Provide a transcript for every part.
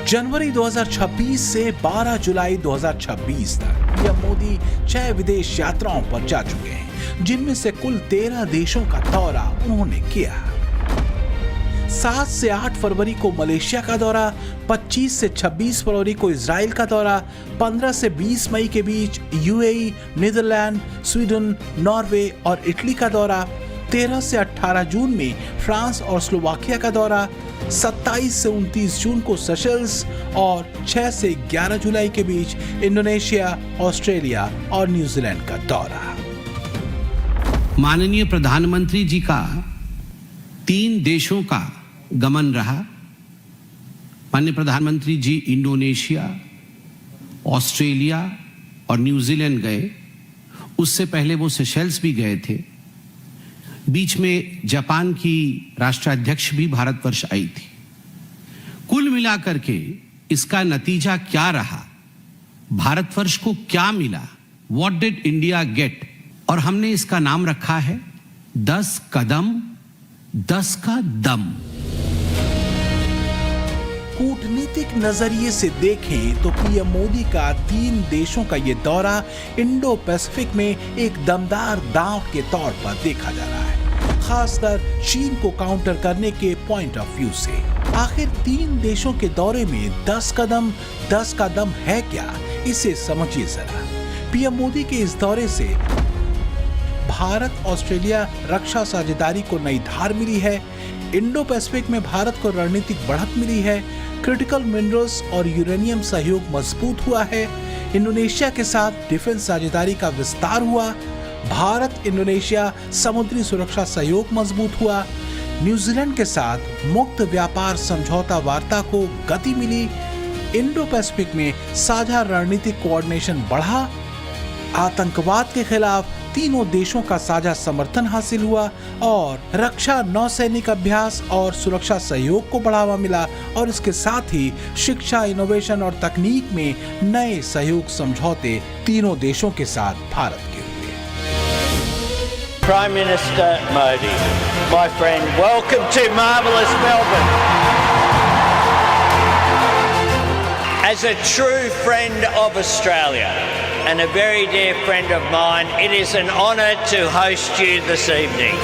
जनवरी 2026 से 12 जुलाई 2026 तक पीएम मोदी 6 विदेश यात्राओं पर जा चुके हैं, जिनमें से कुल 13 देशों का दौरा उन्होंने किया। 7 से 8 फरवरी को मलेशिया का दौरा, 25 से 26 फरवरी को इजराइल का दौरा, 15 से 20 मई के बीच यूएई, नीदरलैंड, स्वीडन, नॉर्वे और इटली का दौरा, 13 से 18 जून में फ्रांस और स्लोवाकिया का दौरा, 27 से 29 जून को सेशल्स और 6 से 11 जुलाई के बीच इंडोनेशिया, ऑस्ट्रेलिया और न्यूजीलैंड का दौरा। माननीय प्रधानमंत्री जी का 3 देशों का गमन रहा। माननीय प्रधानमंत्री जी इंडोनेशिया, ऑस्ट्रेलिया और न्यूजीलैंड गए। उससे पहले वो सेशल्स भी गए थे। बीच में जापान की राष्ट्राध्यक्ष भी भारतवर्ष आई थी। कुल मिलाकर के इसका नतीजा क्या रहा, भारतवर्ष को क्या मिला, व्हाट डिड इंडिया गेट, और हमने इसका नाम रखा है 10 कदम 10 का दम। कूटनीतिक नजरिए से देखें तो पीएम मोदी का 3 देशों का ये दौरा इंडो पैसिफिक में एक दमदार दांव के तौर पर देखा जा रहा है, खासकर चीन को काउंटर करने के पॉइंट ऑफ व्यू से। आखिर 3 देशों के दौरे में 10 कदम 10 का दम है क्या, इसे समझिए जरा। पीएम मोदी के इस दौरे से भारत ऑस्ट्रेलिया रक्षा साझेदारी को नई धार मिली है, इंडो पैसिफिक में भारत को रणनीतिक बढ़त मिली है, क्रिटिकल मिनरल्स और यूरेनियम सहयोग मजबूत हुआ है, इंडोनेशिया के साथ डिफेंस साझेदारी का विस्तार हुआ, भारत इंडोनेशिया समुद्री सुरक्षा सहयोग मजबूत हुआ, न्यूजीलैंड के साथ मुक्त व्यापार समझौता वार्ता को गति मिली, इंडो पैसिफिक में साझा रणनीतिक कोऑर्डिनेशन बढ़ा, आतंकवाद के खिलाफ तीनों देशों का साझा समर्थन हासिल हुआ और रक्षा नौसैनिक अभ्यास और सुरक्षा सहयोग को बढ़ावा मिला, और इसके साथ ही शिक्षा, इनोवेशन और तकनीक में नए सहयोग समझौते तीनों देशों के साथ भारत के हुए। Prime Minister Modi, my friend, welcome to marvelous Melbourne. As a true friend of Australia and a very dear friend of mine, it is an honour to host you this evening.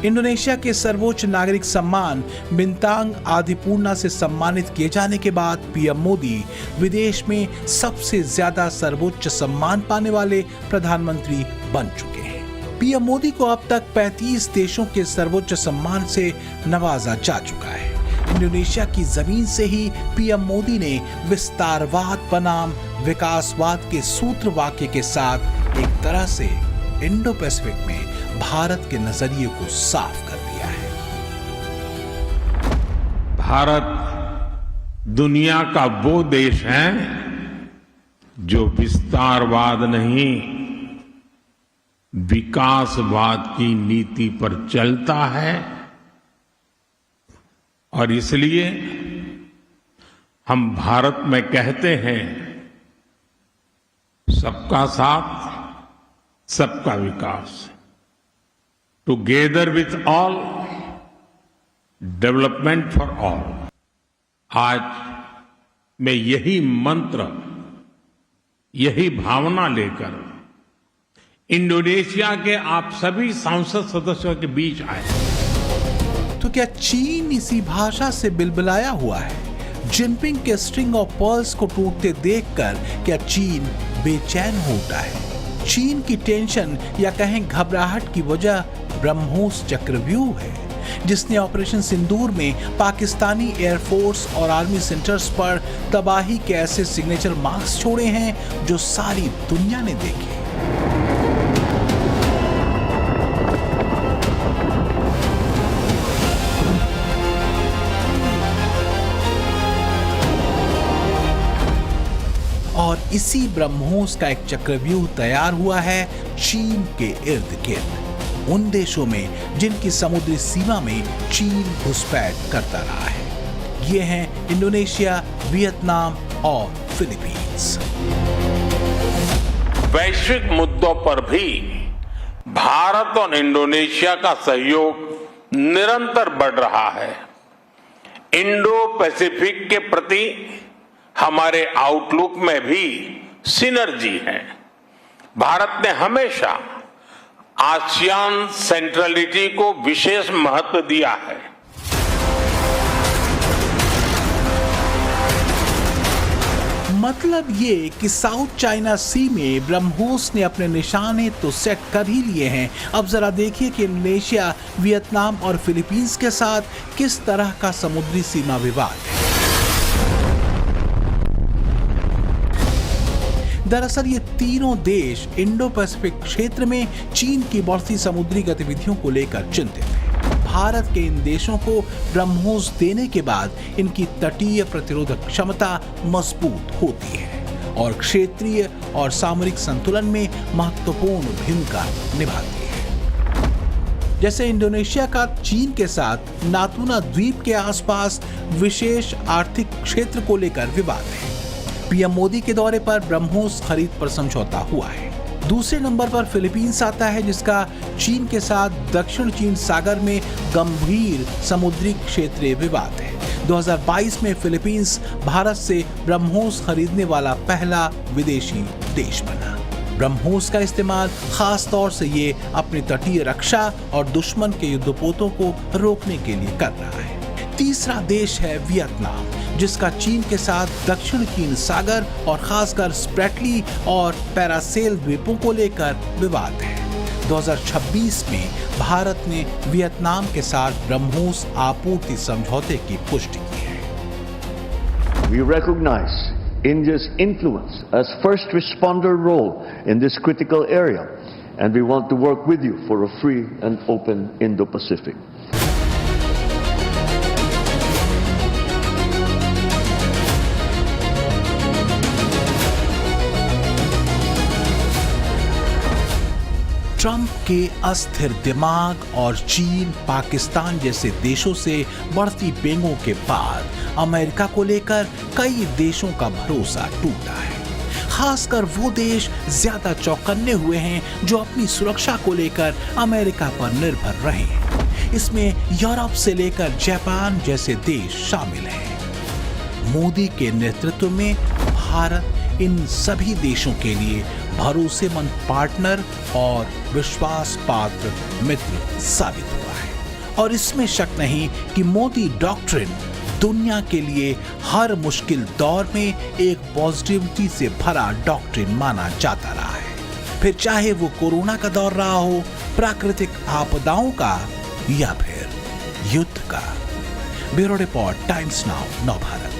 Indonesia के सर्वोच्च नागरिक सम्मान बिंतांग आदिपूर्णा से सम्मानित किए जाने के बाद पीएम मोदी विदेश में सबसे ज्यादा सर्वोच्च सम्मान पाने वाले प्रधानमंत्री बन चुके हैं। पीएम मोदी को अब तक 35 देशों के सर्वोच्च सम्मान से नवाजा जा चुका है। इंडोनेशिया की जमीन से ही पीएम मोदी ने विस्तारवाद बनाम विकासवाद के सूत्र वाक्य के साथ एक तरह से इंडो पैसिफिक में भारत के नजरिए को साफ कर दिया है। भारत दुनिया का वो देश है जो विस्तारवाद नहीं, विकासवाद की नीति पर चलता है, और इसलिए हम भारत में कहते हैं सबका साथ सबका विकास, together with all, development for all. आज मैं यही मंत्र, यही भावना लेकर इंडोनेशिया के आप सभी संसद सदस्यों के बीच आए। तो क्या चीन इसी भाषा से बिलबिलाया हुआ है? जिनपिंग के स्ट्रिंग ऑफ पर्ल्स को टूटते देखकर क्या चीन बेचैन हो उठा है? चीन की टेंशन या कहें घबराहट की वजह ब्रह्मोस चक्रव्यूह है, जिसने ऑपरेशन सिंदूर में पाकिस्तानी एयरफोर्स और आर्मी सेंटर्स पर तबाही के ऐसे सिग्नेचर मार्क्स छोड़े हैं जो सारी दुनिया ने देखे। और इसी ब्रह्मोस का एक चक्रव्यूह तैयार हुआ है चीन के इर्द गिर्द, उन देशों में जिनकी समुद्री सीमा में चीन घुसपैठ करता रहा है। ये हैं इंडोनेशिया, वियतनाम और फिलीपींस। वैश्विक मुद्दों पर भी भारत और इंडोनेशिया का सहयोग निरंतर बढ़ रहा है। इंडो पैसिफिक के प्रति हमारे आउटलुक में भी सिनर्जी है। भारत ने हमेशा आसियान सेंट्रलिटी को विशेष महत्व दिया है। मतलब ये कि साउथ चाइना सी में ब्रह्मोस ने अपने निशाने तो सेट कर ही लिए हैं। अब जरा देखिए कि इंडोनेशिया, वियतनाम और फिलीपींस के साथ किस तरह का समुद्री सीमा विवाद है। दरअसल ये तीनों देश इंडो पैसिफिक क्षेत्र में चीन की बढ़ती समुद्री गतिविधियों को लेकर चिंतित हैं। भारत के इन देशों को ब्रह्मोस देने के बाद इनकी तटीय प्रतिरोधक क्षमता मजबूत होती है और क्षेत्रीय और सामरिक संतुलन में महत्वपूर्ण भूमिका निभाती है। जैसे इंडोनेशिया का चीन के साथ नातूना द्वीप के आसपास विशेष आर्थिक क्षेत्र को लेकर विवाद है। पीएम मोदी के दौरे पर ब्रह्मोस खरीद पर समझौता हुआ है। दूसरे नंबर पर फिलीपींस आता है, जिसका चीन के साथ दक्षिण चीन सागर में गंभीर समुद्री क्षेत्रीय विवाद है। 2022 में फिलीपींस भारत से ब्रह्मोस खरीदने वाला पहला विदेशी देश बना। ब्रह्मोस का इस्तेमाल खास तौर से ये अपनी तटीय रक्षा और दुश्मन के युद्धपोतों को रोकने के लिए कर रहा है। तीसरा देश है वियतनाम, जिसका चीन के साथ दक्षिण चीन सागर और खासकर स्प्रेटली और पैरासेल द्वीपों को लेकर विवाद है। 2026 में भारत ने वियतनाम के साथ ब्रह्मोस आपूर्ति समझौते की पुष्टि की है। We recognize India's influence as first responder role in this critical area, and we want to work with you for a free and open Indo-Pacific. Trump के अस्थिर दिमाग और चीन, पाकिस्तान जैसे देशों से बढ़ती पेंगों के बाद अमेरिका को लेकर कई देशों का भरोसा टूटा है। खासकर वो देश ज्यादा चौकन्ने हुए हैं जो अपनी सुरक्षा को लेकर अमेरिका पर निर्भर रहे हैं। इसमें यूरोप से लेकर जापान जैसे देश शामिल हैं। मोदी के नेतृत्व में भारत इन सभी देशों के लिए भरोसेमंद पार्टनर और विश्वास पात्र मित्र साबित हुआ है। और इसमें शक नहीं कि मोदी डॉक्ट्रिन दुनिया के लिए हर मुश्किल दौर में एक पॉजिटिविटी से भरा डॉक्ट्रिन माना जाता रहा है। फिर चाहे वो कोरोना का दौर रहा हो, प्राकृतिक आपदाओं का या फिर युद्ध का। Bureau report, times now, Navbharat.